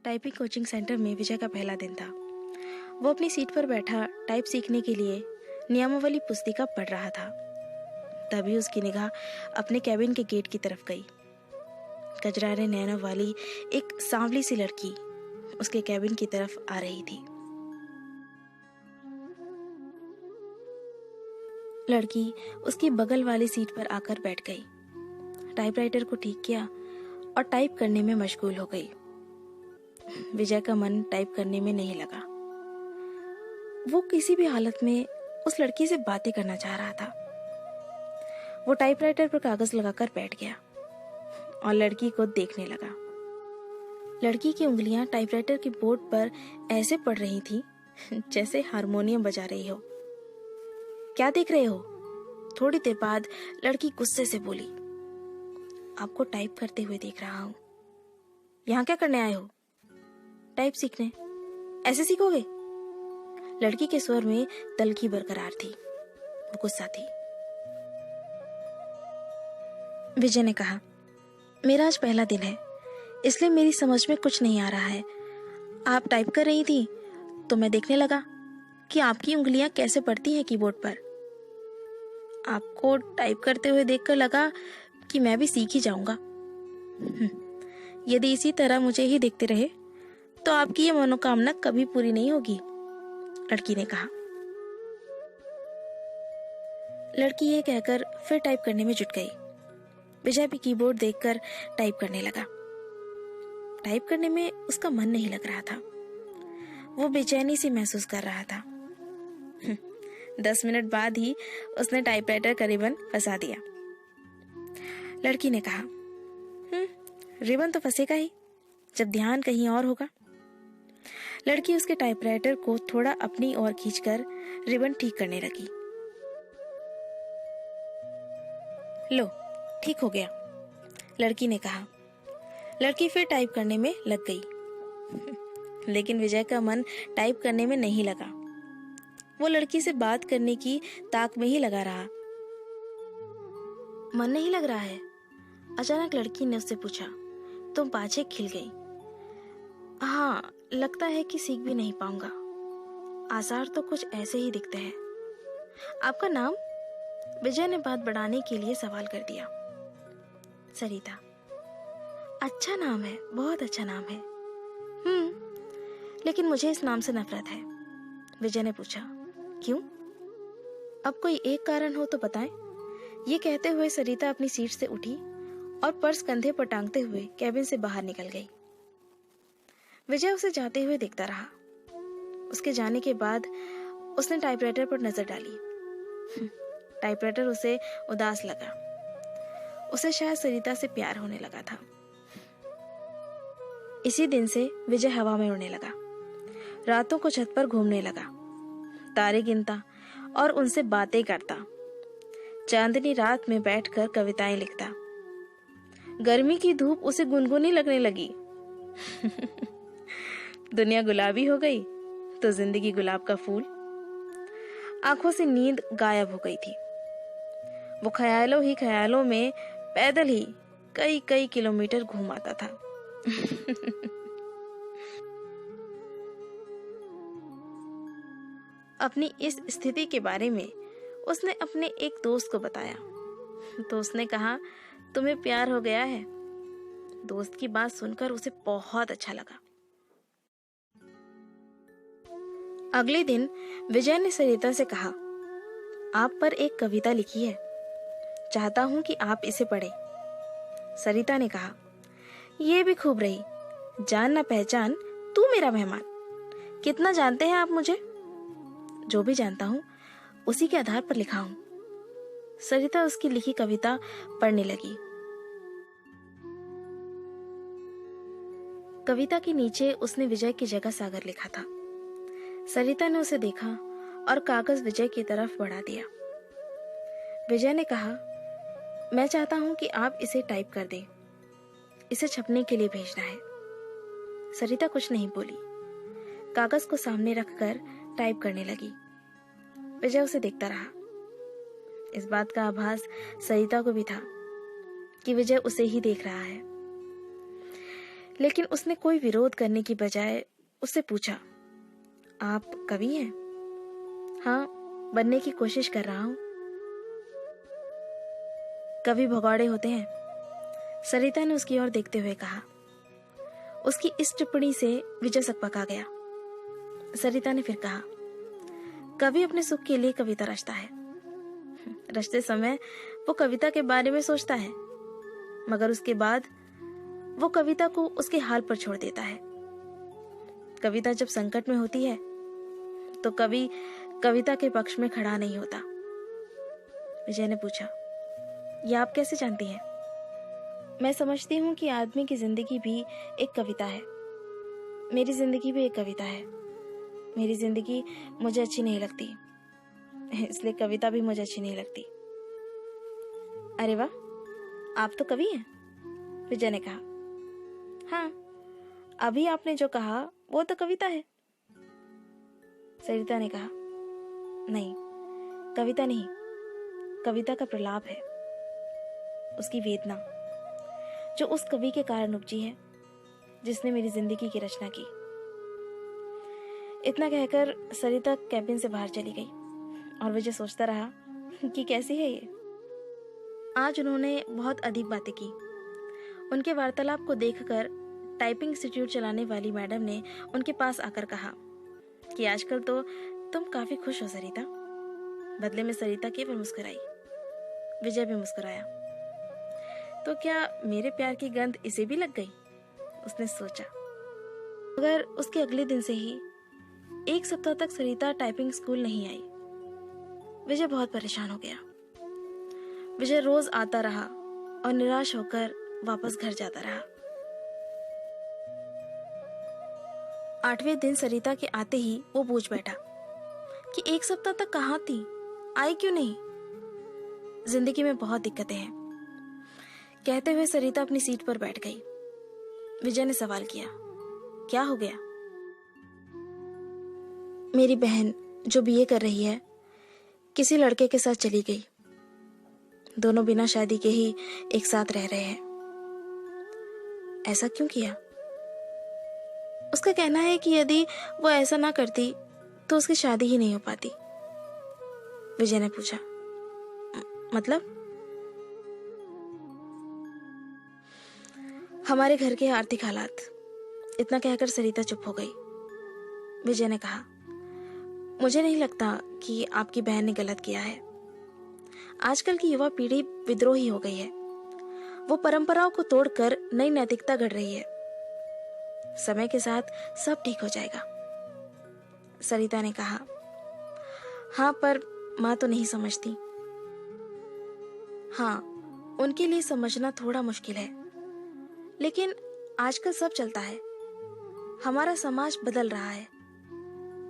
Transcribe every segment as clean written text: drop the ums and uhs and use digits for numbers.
Typing coaching centre में विजय का पहला दिन था। वो अपनी सीट पर बैठा टाइप सीखने के लिए नियमावली पुस्तिका पढ़ रहा था। तभी उसकी निगाह अपने कैबिन के गेट की तरफ गई। कजरारे नैनों वाली एक सांवली सी लड़की उसके कैबिन की तरफ आ रही थी। लड़की उसकी बगल वाली सीट पर आकर बैठ गई, टाइपराइटर को ठीक किया और टाइप करने में मशगूल हो गई। विजय का मन टाइप करने में नहीं लगा। वो किसी भी हालत में उस लड़की से बातें करना चाह रहा था। वो टाइपराइटर पर कागज लगाकर बैठ गया और लड़की को देखने लगा। लड़की की उंगलियां टाइपराइटर के बोर्ड पर ऐसे पड़ रही थी जैसे हारमोनियम बजा रही हो। क्या देख रहे हो? थोड़ी देर बाद लड़की गुस्से से बोली, आपको टाइप करते हुए देख रहा हूं। यहां क्या करने आए हो? टाइप सीखने। ऐसे सीखोगे? लड़की के स्वर में तल्खी बरकरार थी। वो गुस्सा थी। विजय ने कहा, मेरा आज पहला दिन है, इसलिए मेरी समझ में कुछ नहीं आ रहा है। आप टाइप कर रही थी तो मैं देखने लगा कि आपकी उंगलियां कैसे पड़ती हैं कीबोर्ड पर। आपको टाइप करते हुए देखकर लगा कि मैं भी सीख ही जाऊंगा। यदि इसी तरह मुझे ही देखते रहे तो आपकी ये मनोकामना कभी पूरी नहीं होगी, लड़की ने कहा। लड़की ये कहकर फिर टाइप करने में जुट गई। विजय भी कीबोर्ड देखकर टाइप करने लगा। टाइप करने में उसका मन नहीं लग रहा था। वो बेचैनी सी महसूस कर रहा था। 10 मिनट बाद ही उसने टाइपराइटर का रिबन फंसा दिया। लड़की ने कहा, रिबन तो फंसेगा ही जब ध्यान कहीं और होगा। लड़की उसके टाइपराइटर को थोड़ा अपनी ओर खींचकर रिबन ठीक करने लगी। लो, ठीक हो गया, लड़की ने कहा। लड़की फिर टाइप करने में लग गई। लेकिन विजय का मन टाइप करने में नहीं लगा। वो लड़की से बात करने की ताक में ही लगा रहा। मन नहीं लग रहा है? अचानक लड़की ने उससे पूछा। तुम पाछे खिल गई। हाँ, लगता है कि सीख भी नहीं पाऊंगा। आसार तो कुछ ऐसे ही दिखते हैं। आपका नाम? विजय ने बात बढ़ाने के लिए सवाल कर दिया। सरिता। अच्छा नाम है, बहुत अच्छा नाम है। लेकिन मुझे इस नाम से नफरत है। विजय ने पूछा, क्यों? अब कोई एक कारण हो तो बताएं। ये कहते हुए सरिता अपनी सीट से उठी और पर्स कंधे पर टांगते हुए कैबिन से बाहर निकल गई। विजय उसे जाते हुए देखता रहा। उसके जाने के बाद उसने टाइपराइटर पर नजर डाली। टाइपराइटर उसे उदास लगा। उसे शायद सरिता से प्यार होने लगा था। इसी दिन से विजय हवा में उड़ने लगा। रातों को छत पर घूमने लगा, तारे गिनता और उनसे बातें करता। चांदनी रात में बैठकर कविताएं लिखता। गर्मी की धूप उसे गुनगुनी लगने लगी। दुनिया गुलाबी हो गई तो जिंदगी गुलाब का फूल। आंखों से नींद गायब हो गई थी। वो ख्यालों ही ख्यालों में पैदल ही कई कई किलोमीटर घूम आता था। अपनी इस स्थिति के बारे में उसने अपने एक दोस्त को बताया तो उसने कहा, तुम्हें प्यार हो गया है। दोस्त की बात सुनकर उसे बहुत अच्छा लगा। अगले दिन विजय ने सरिता से कहा, आप पर एक कविता लिखी है, चाहता हूं कि आप इसे पढ़ें। सरिता ने कहा, यह भी खूब रही, जान ना पहचान तू मेरा मेहमान। कितना जानते हैं आप मुझे? जो भी जानता हूं उसी के आधार पर लिखा हूं। सरिता उसकी लिखी कविता पढ़ने लगी। कविता के नीचे उसने विजय की जगह सागर लिखा था। सरिता ने उसे देखा और कागज विजय की तरफ बढ़ा दिया। विजय ने कहा, मैं चाहता हूं कि आप इसे टाइप कर दें। इसे छपने के लिए भेजना है। सरिता कुछ नहीं बोली। कागज को सामने रखकर टाइप करने लगी। विजय उसे देखता रहा। इस बात का आभास सरिता को भी था कि विजय उसे ही देख रहा है। लेकिन उसने कोई विरोध करने की बजाय उससे पूछा, आप कवि हैं? हाँ, बनने की कोशिश कर रहा हूं। कवि भगौड़े होते हैं, सरिता ने उसकी ओर देखते हुए कहा। उसकी इस टिप्पणी से विजय सकपका गया। सरिता ने फिर कहा, कवि अपने सुख के लिए कविता रचता है। रचते समय वो कविता के बारे में सोचता है, मगर उसके बाद वो कविता को उसके हाल पर छोड़ देता है। कविता जब संकट में होती है तो कवि कविता के पक्ष में खड़ा नहीं होता। विजय ने पूछा, यह आप कैसे जानती हैं? मैं समझती हूँ कि आदमी की जिंदगी भी एक कविता है। मेरी जिंदगी भी एक कविता है। मेरी जिंदगी मुझे अच्छी नहीं लगती, इसलिए कविता भी मुझे अच्छी नहीं लगती। अरे वाह, आप तो कवि हैं, विजय ने कहा। हाँ, अभी आपने जो कहा वो तो कविता है, सरिता ने कहा। नहीं, कविता नहीं, कविता का प्रलाप है, उसकी वेदना जो उस कवि के कारण उपजी है जिसने मेरी जिंदगी की रचना की। इतना कहकर सरिता कैबिन से बाहर चली गई और विजय सोचता रहा कि कैसी है ये। आज उन्होंने बहुत अधिक बातें की। उनके वार्तालाप को देखकर टाइपिंग इंस्टीट्यूट चलाने वाली मैडम ने उनके पास आकर कहा कि आजकल तो तुम काफी खुश हो सरिता। बदले में सरिता केवल मुस्कुराई। विजय भी मुस्कुराया। तो क्या मेरे प्यार की गंध इसे भी लग गई? उसने सोचा। मगर उसके अगले दिन से ही 1 सप्ताह तक सरिता टाइपिंग स्कूल नहीं आई। विजय बहुत परेशान हो गया। विजय रोज आता रहा और निराश होकर वापस घर जाता रहा। 8वें दिन सरिता के आते ही वो पूछ बैठा कि 1 सप्ताह तक कहाँ थी, आई क्यों नहीं? जिंदगी में बहुत दिक्कतें हैं, कहते हुए सरिता अपनी सीट पर बैठ गई। विजय ने सवाल किया, क्या हो गया? मेरी बहन जो बीए कर रही है किसी लड़के के साथ चली गई। दोनों बिना शादी के ही एक साथ रह रहे हैं। ऐसा क्यों किया? उसका कहना है कि यदि वो ऐसा ना करती तो उसकी शादी ही नहीं हो पाती। विजय ने पूछा, मतलब? हमारे घर के आर्थिक हालात। इतना कहकर सरिता चुप हो गई। विजय ने कहा, मुझे नहीं लगता कि आपकी बहन ने गलत किया है। आजकल की युवा पीढ़ी विद्रोही हो गई है। वो परंपराओं को तोड़कर नई नैतिकता गढ़ रही है। समय के साथ सब ठीक हो जाएगा। सरिता ने कहा, हाँ, पर माँ तो नहीं समझती। हाँ, उनके लिए समझना थोड़ा मुश्किल है, लेकिन आजकल सब चलता है। हमारा समाज बदल रहा है।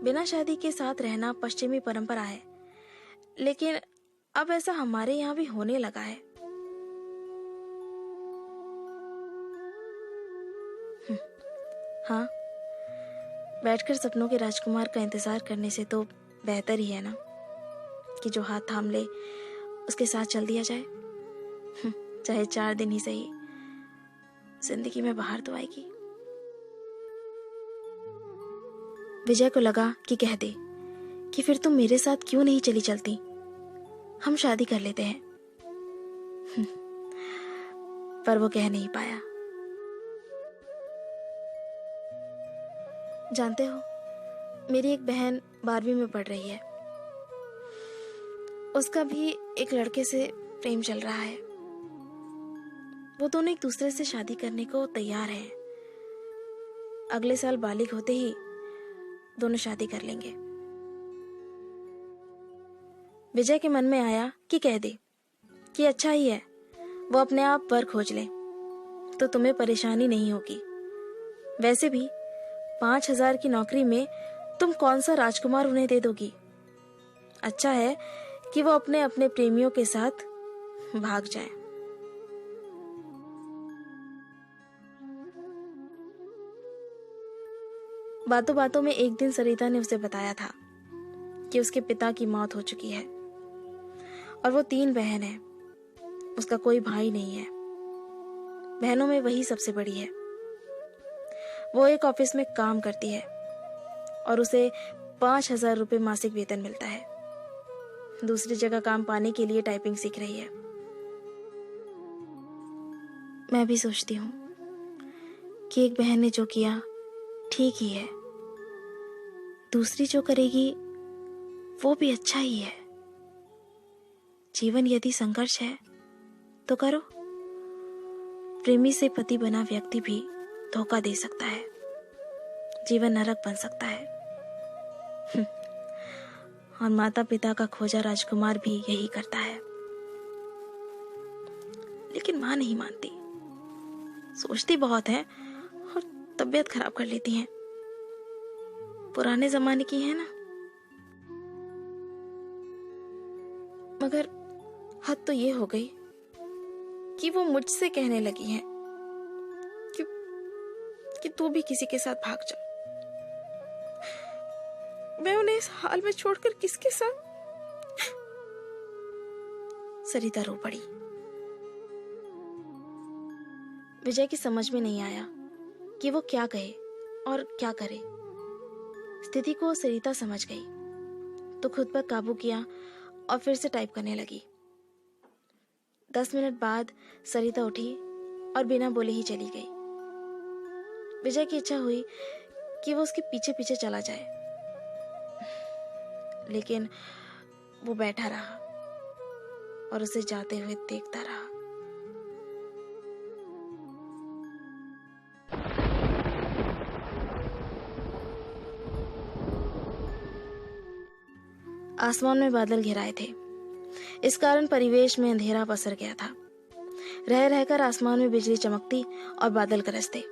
बिना शादी के साथ रहना पश्चिमी परंपरा है, लेकिन अब ऐसा हमारे यहाँ भी होने लगा है। हाँ, बैठकर सपनों के राजकुमार का इंतजार करने से तो बेहतर ही है ना कि जो हाथ थाम ले उसके साथ चल दिया जाए। चाहे 4 दिन ही सही, जिंदगी में बाहर तो आएगी। विजय को लगा कि कह दे कि फिर तुम मेरे साथ क्यों नहीं चली चलती, हम शादी कर लेते हैं। पर वो कह नहीं पाया। जानते हो, मेरी एक बहन 12वीं में पढ़ रही है। उसका भी एक लड़के से प्रेम चल रहा है। वो दोनों एक दूसरे से शादी करने को तैयार हैं। अगले साल बालिग होते ही दोनों शादी कर लेंगे। विजय के मन में आया कि कह दे कि अच्छा ही है, वो अपने आप वर खोज ले तो तुम्हें परेशानी नहीं होगी। वैसे भी 5,000 की नौकरी में तुम कौन सा राजकुमार उन्हें दे दोगी। अच्छा है कि वो अपने अपने प्रेमियों के साथ भाग जाए। बातों बातों में एक दिन सरिता ने उसे बताया था कि उसके पिता की मौत हो चुकी है और वो 3 बहन है। उसका कोई भाई नहीं है। बहनों में वही सबसे बड़ी है। वो एक ऑफिस में काम करती है और उसे 5,000 रुपये मासिक वेतन मिलता है। दूसरी जगह काम पाने के लिए टाइपिंग सीख रही है। मैं भी सोचती हूँ कि एक बहन ने जो किया ठीक ही है, दूसरी जो करेगी वो भी अच्छा ही है। जीवन यदि संघर्ष है तो करो। प्रेमी से पति बना व्यक्ति भी धोखा दे सकता है, जीवन नरक बन सकता है। और माता पिता का खोजा राजकुमार भी यही करता है। लेकिन मां नहीं मानती, सोचती बहुत है और तबीयत खराब कर लेती हैं। पुराने जमाने की है ना। मगर हद तो ये हो गई कि वो मुझसे कहने लगी हैं कि तू भी किसी के साथ भाग जा। मैं उन्हें इस हाल में छोड़कर किसके साथ। सरिता रो पड़ी। विजय की समझ में नहीं आया कि वो क्या कहे और क्या करे। स्थिति को सरिता समझ गई तो खुद पर काबू किया और फिर से टाइप करने लगी। 10 मिनट बाद सरिता उठी और बिना बोले ही चली गई। विजय की इच्छा हुई कि वो उसके पीछे पीछे चला जाए, लेकिन वो बैठा रहा और उसे जाते हुए देखता रहा। आसमान में बादल घिराए थे। इस कारण परिवेश में अंधेरा पसर गया था। रह रहकर आसमान में बिजली चमकती और बादल गरजते।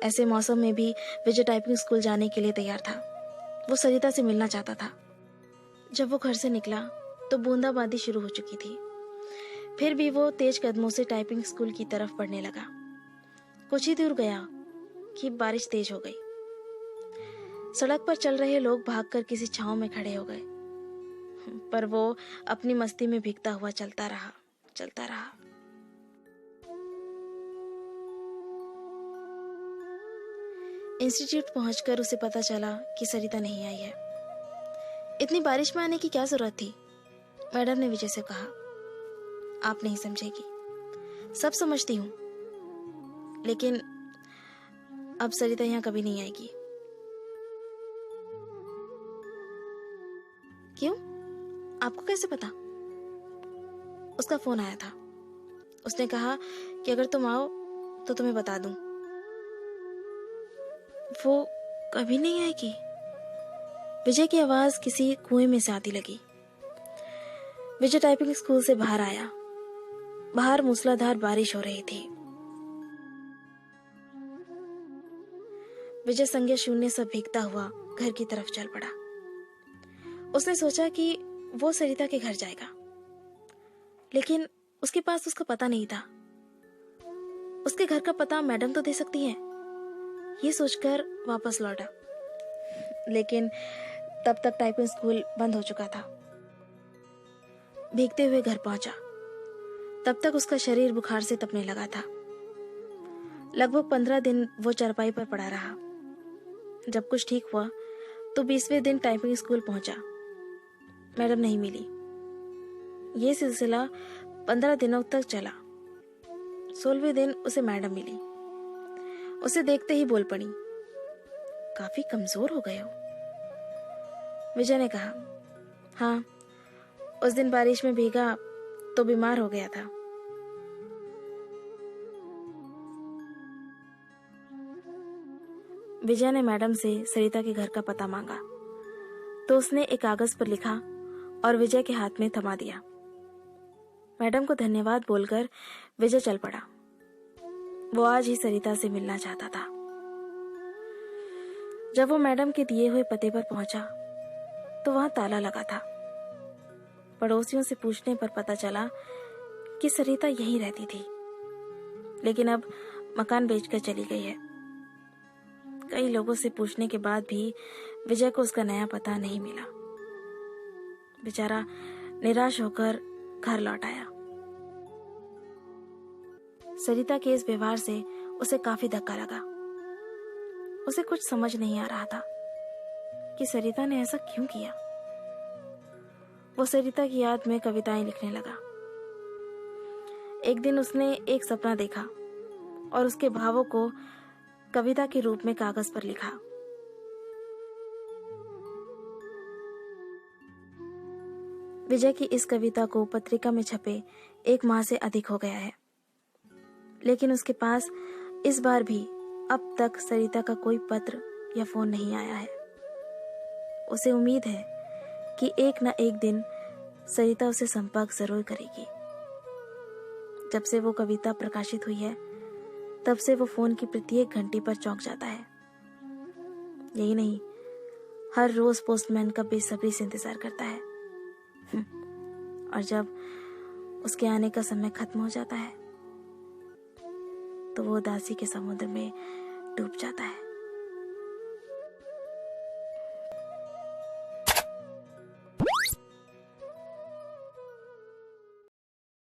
ऐसे मौसम में भी विजय टाइपिंग स्कूल जाने के लिए तैयार था। वो सरिता से मिलना चाहता था। जब वो घर से निकला तो बूंदाबांदी शुरू हो चुकी थी। फिर भी वो तेज कदमों से टाइपिंग स्कूल की तरफ बढ़ने लगा। कुछ ही दूर गया कि बारिश तेज हो गई। सड़क पर चल रहे लोग भागकर किसी छांव में खड़े हो गए, पर वो अपनी मस्ती में भीगता हुआ चलता रहा। इंस्टीट्यूट पहुंचकर उसे पता चला कि सरिता नहीं आई है। इतनी बारिश में आने की क्या जरूरत थी? मैडम ने विजय से कहा, आप नहीं समझेगी, सब समझती हूँ, लेकिन अब सरिता यहाँ कभी नहीं आएगी। क्यों? आपको कैसे पता? उसका फोन आया था। उसने कहा कि अगर तुम आओ तो तुम्हें बता दूं। वो कभी नहीं आएगी? विजय की आवाज किसी कुएं में से आती लगी। विजय टाइपिंग स्कूल से बाहर आया। बाहर मूसलाधार बारिश हो रही थी। विजय संज्ञा शून्य सा भीगता हुआ घर की तरफ चल पड़ा। उसने सोचा कि वो सरिता के घर जाएगा, लेकिन उसके पास उसका पता नहीं था। उसके घर का पता मैडम तो दे सकती है, ये सोचकर वापस लौटा। लेकिन तब तक टाइपिंग स्कूल बंद हो चुका था। भीगते हुए घर पहुंचा। तब तक उसका शरीर बुखार से तपने लगा था। लगभग 15 दिन वो चारपाई पर पड़ा रहा। जब कुछ ठीक हुआ तो 20वें दिन टाइपिंग स्कूल पहुंचा। मैडम नहीं मिली। ये सिलसिला 15 दिनों तक चला। 16वें दिन उसे मैडम मिली। उसे देखते ही बोल पड़ी, काफी कमजोर हो गए हो। विजय ने कहा, हाँ, उस दिन बारिश में भीगा तो बीमार हो गया था। विजय ने मैडम से सरिता के घर का पता मांगा तो उसने एक कागज पर लिखा और विजय के हाथ में थमा दिया। मैडम को धन्यवाद बोलकर विजय चल पड़ा। वो आज ही सरिता से मिलना चाहता था। जब वो मैडम के दिए हुए पते पर पहुंचा तो वहां ताला लगा था। पड़ोसियों से पूछने पर पता चला कि सरिता यहीं रहती थी, लेकिन अब मकान बेचकर चली गई है। कई लोगों से पूछने के बाद भी विजय को उसका नया पता नहीं मिला। बेचारा निराश होकर घर लौट आया। सरिता के इस व्यवहार से उसे काफी धक्का लगा। उसे कुछ समझ नहीं आ रहा था कि सरिता ने ऐसा क्यों किया। वो सरिता की याद में कविताएं लिखने लगा। एक दिन उसने एक सपना देखा और उसके भावों को कविता के रूप में कागज पर लिखा। विजय की इस कविता को पत्रिका में छपे 1 माह से अधिक हो गया है, लेकिन उसके पास इस बार भी अब तक सरिता का कोई पत्र या फोन नहीं आया है। उसे उम्मीद है कि एक न एक दिन सरिता उसे संपर्क जरूर करेगी। जब से वो कविता प्रकाशित हुई है, तब से वो फोन की प्रत्येक घंटी पर चौंक जाता है। यही नहीं, हर रोज पोस्टमैन का बेसब्री से इंतजार करता है। और जब उसके आने का समय खत्म हो जाता है, तो वो उदासी के समुद्र में डूब जाता है।